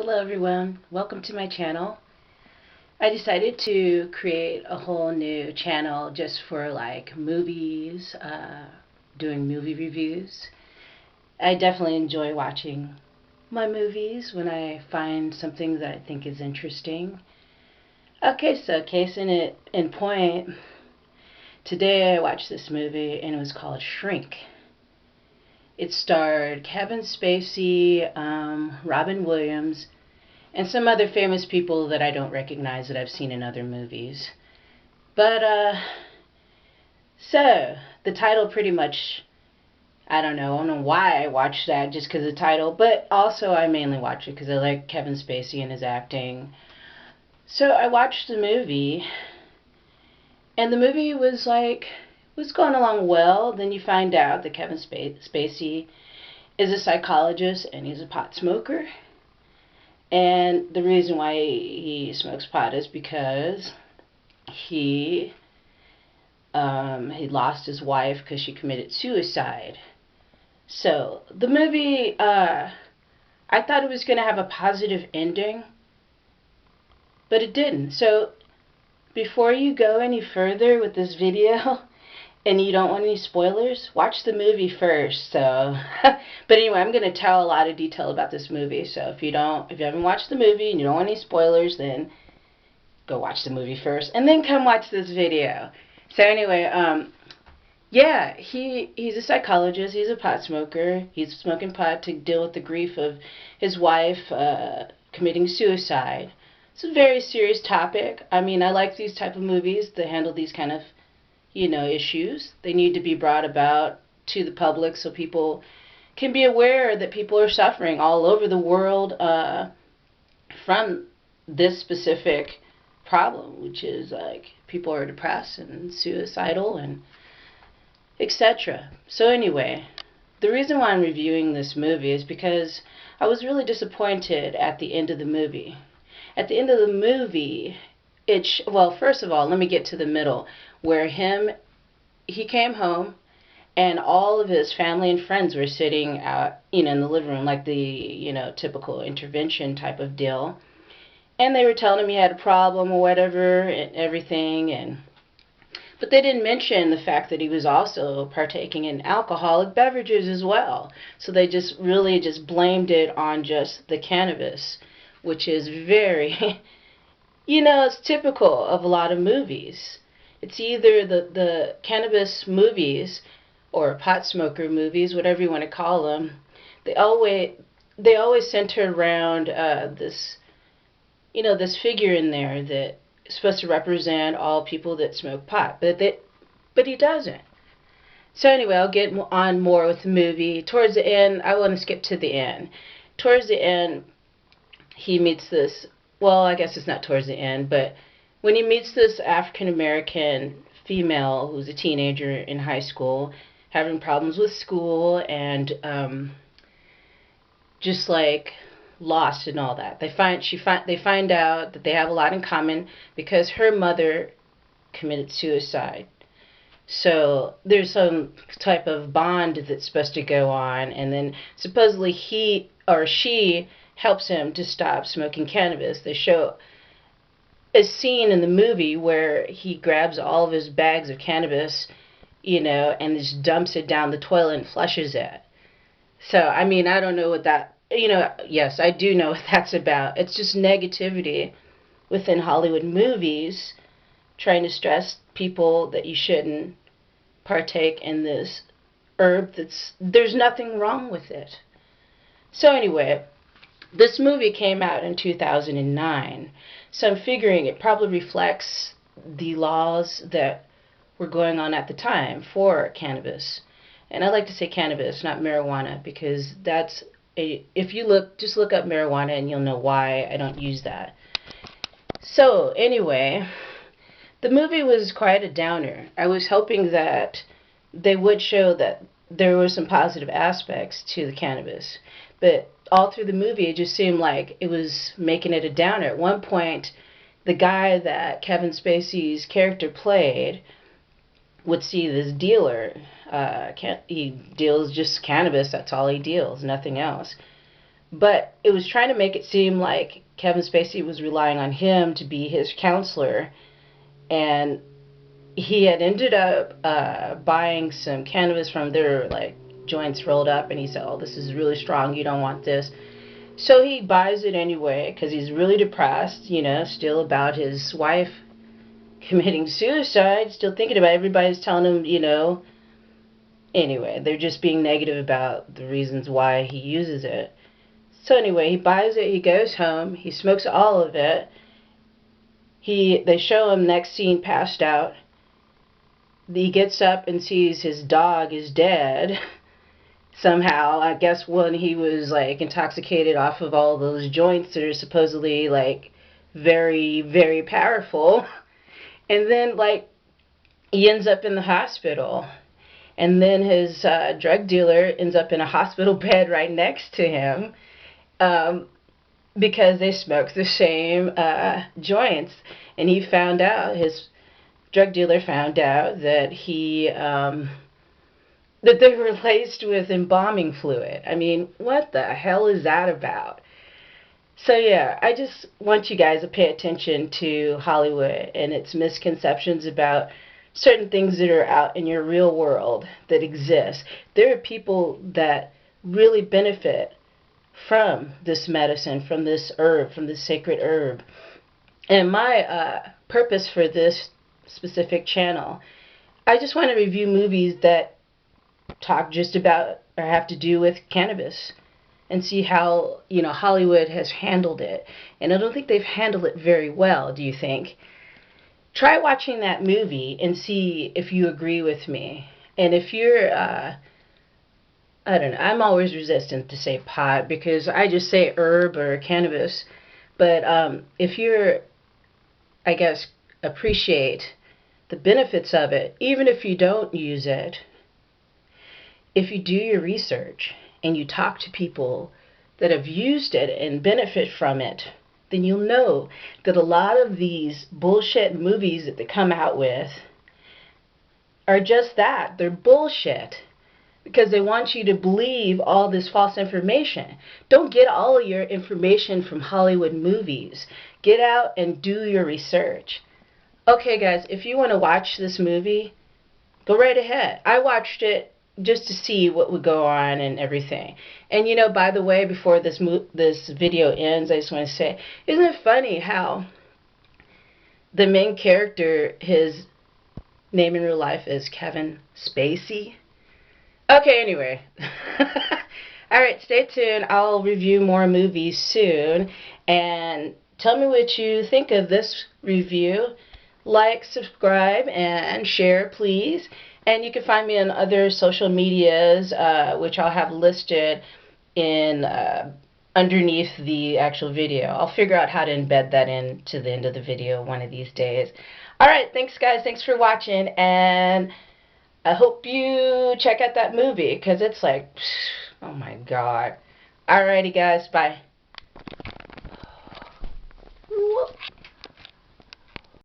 Hello everyone, welcome to my channel. I decided to create a whole new channel just for like movies, doing movie reviews. I definitely enjoy watching my movies when I find something that I think is interesting. Okay, so in point, today I watched this movie and it was called Shrink. It starred Kevin Spacey, Robin Williams, and some other famous people that I don't recognize that I've seen in other movies. But, so, the title pretty much, I don't know why I watched that just because of the title, but also I mainly watch it because I like Kevin Spacey and his acting. So I watched the movie, and the movie was going along well. Then you find out that Kevin Spacey is a psychologist and he's a pot smoker. And the reason why he smokes pot is because he he lost his wife because she committed suicide. So the movie, I thought it was going to have a positive ending, but it didn't. So before you go any further with this video, and you don't want any spoilers, watch the movie first. So, but anyway, I'm going to tell a lot of detail about this movie. So if you haven't watched the movie and you don't want any spoilers, then go watch the movie first, and then come watch this video. So anyway, yeah, he's a psychologist. He's a pot smoker. He's smoking pot to deal with the grief of his wife committing suicide. It's a very serious topic. I mean, I like these type of movies that handle these kind of issues. They need to be brought about to the public so people can be aware that people are suffering all over the world from this specific problem, which is like people are depressed and suicidal and etc. So anyway, the reason why I'm reviewing this movie is because I was really disappointed at the end of the movie. At the end of the movie, well, first of all, let me get to the middle, where he came home and all of his family and friends were sitting out, in the living room, like the, typical intervention type of deal. And they were telling him he had a problem or whatever and everything, but they didn't mention the fact that he was also partaking in alcoholic beverages as well. So they just really just blamed it on just the cannabis, which is very it's typical of a lot of movies. It's either the cannabis movies or pot smoker movies, whatever you want to call them. They always center around this figure in there that is supposed to represent all people that smoke pot, but he doesn't. So anyway, I'll get on more with the movie. Towards the end, I want to skip to the end. Towards the end, he meets this. Well, I guess it's not towards the end, but when he meets this African American female who's a teenager in high school, having problems with school and just like lost and all that. They find out that they have a lot in common because her mother committed suicide. So there's some type of bond that's supposed to go on, and then supposedly he or she helps him to stop smoking cannabis. They show a scene in the movie where he grabs all of his bags of cannabis, and just dumps it down the toilet and flushes it. So, I mean, I don't know what that, yes, I do know what that's about. It's just negativity within Hollywood movies trying to stress people that you shouldn't partake in this herb there's nothing wrong with it. So anyway, this movie came out in 2009, so I'm figuring it probably reflects the laws that were going on at the time for cannabis. And I like to say cannabis, not marijuana, because if you just look up marijuana and you'll know why I don't use that. So anyway, the movie was quite a downer. I was hoping that they would show that there were some positive aspects to the cannabis, but all through the movie it just seemed like it was making it a downer. At one point, the guy that Kevin Spacey's character played would see this dealer. He deals just cannabis. That's all he deals, nothing else. But it was trying to make it seem like Kevin Spacey was relying on him to be his counselor, and he had ended up buying some cannabis from their like joints rolled up, and he said, "Oh, this is really strong. You don't want this." So he buys it anyway because he's really depressed, still about his wife committing suicide, still thinking about it. Everybody's telling him. Anyway, they're just being negative about the reasons why he uses it. So anyway, he buys it, he goes home, he smokes all of it. They show him next scene passed out. He gets up and sees his dog is dead. Somehow, I guess when he was like intoxicated off of all those joints that are supposedly like very, very powerful. And then like he ends up in the hospital. And then his drug dealer ends up in a hospital bed right next to him. Because they smoked the same joints. And his drug dealer found out that that they were laced with embalming fluid. I mean, what the hell is that about? So yeah, I just want you guys to pay attention to Hollywood and its misconceptions about certain things that are out in your real world that exist. There are people that really benefit from this medicine, from this herb, from this sacred herb. And my purpose for this specific channel, I just want to review movies that talk just about or have to do with cannabis and see how, Hollywood has handled it. And I don't think they've handled it very well, do you think? Try watching that movie and see if you agree with me. And if you're, I don't know, I'm always resistant to say pot because I just say herb or cannabis. But if you're, I guess, appreciate the benefits of it, even if you don't use it, if you do your research and you talk to people that have used it and benefit from it, then you'll know that a lot of these bullshit movies that they come out with are just that. They're bullshit. Because they want you to believe all this false information. Don't get all of your information from Hollywood movies. Get out and do your research. Okay, guys, if you want to watch this movie, go right ahead. I watched it just to see what would go on and everything. And by the way, before this video ends, I just want to say, isn't it funny how the main character, his name in real life is Kevin Spacey? Okay, anyway. Alright, stay tuned. I'll review more movies soon. And tell me what you think of this review. Like, subscribe, and share, please. And you can find me on other social medias, which I'll have listed in underneath the actual video. I'll figure out how to embed that into the end of the video one of these days. Alright, thanks guys. Thanks for watching. And I hope you check out that movie, because it's like, oh my god. Alrighty guys, bye.